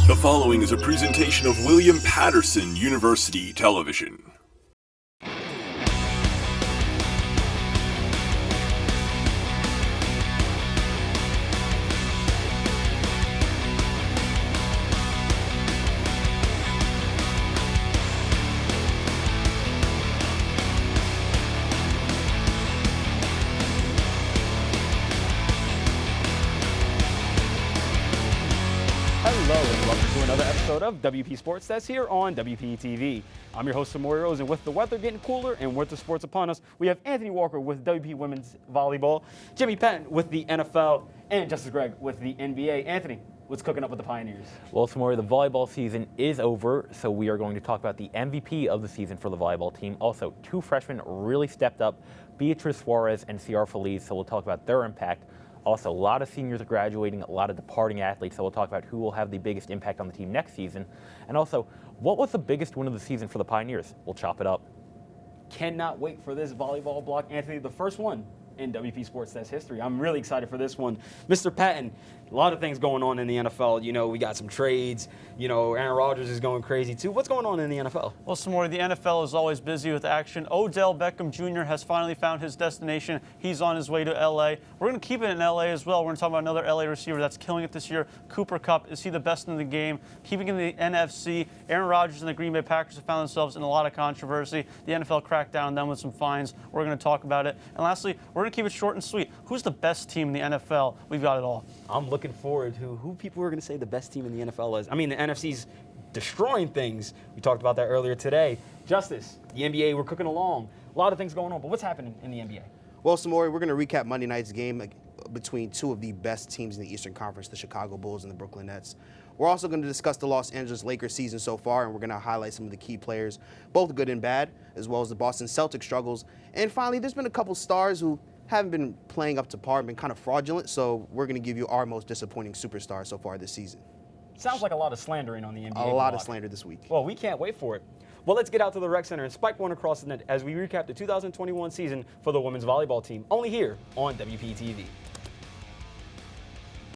The following is a presentation of William Patterson University Television. Of WP Sports that's here on WP TV. I'm your host, Samory, and with the weather getting cooler and winter sports upon us, we have Anthony Walker with WP Women's Volleyball, Jimmy Patton with the NFL, and Justis Gregg with the NBA. Anthony, what's cooking up with the Pioneers? Well, Samory, the volleyball season is over, so we are going to talk about the MVP of the season for the volleyball team. Also, two freshmen really stepped up, Beatrice Suarez and Ciara Feliz, so we'll talk about their impact. Also, a lot of seniors are graduating, a lot of departing athletes, so we'll talk about who will have the biggest impact on the team next season. And also, what was the biggest win of the season for the Pioneers? We'll chop it up. Cannot wait for this volleyball block, Anthony, the first one in WP Sports That's History. I'm really excited for this one. Mr. Patton, a lot of things going on in the NFL. You know, we got some trades. You know, Aaron Rodgers is going crazy too. What's going on in the NFL? Well, Samory, the NFL is always busy with action. Odell Beckham Jr. has finally found his destination. He's on his way to L.A. We're going to keep it in L.A. as well. We're going to talk about another L.A. receiver that's killing it this year, Cooper Kupp. Is he the best in the game? Keeping in the NFC, Aaron Rodgers and the Green Bay Packers have found themselves in a lot of controversy. The NFL cracked down on them with some fines. We're going to talk about it. And lastly, we're going to keep it short and sweet. Who's the best team in the NFL? We've got it all. I'm looking forward to who people are going to say the best team in the NFL is. I mean, the NFC's destroying things. We talked about that earlier today. Justis, the NBA, we're cooking along. A lot of things going on, but what's happening in the NBA? Well, Samory, we're going to recap Monday night's game between two of the best teams in the Eastern Conference, the Chicago Bulls and the Brooklyn Nets. We're also going to discuss the Los Angeles Lakers season so far, and we're going to highlight some of the key players, both good and bad, as well as the Boston Celtics struggles. And finally, there's been a couple stars who haven't been playing up to par, been kind of fraudulent, so we're going to give you our most disappointing superstar so far this season. Sounds like a lot of slandering on the NBA. A lot of slander this week. Well, we can't wait for it. Well, let's get out to the rec center and spike one across the net as we recap the 2021 season for the women's volleyball team, only here on WP TV.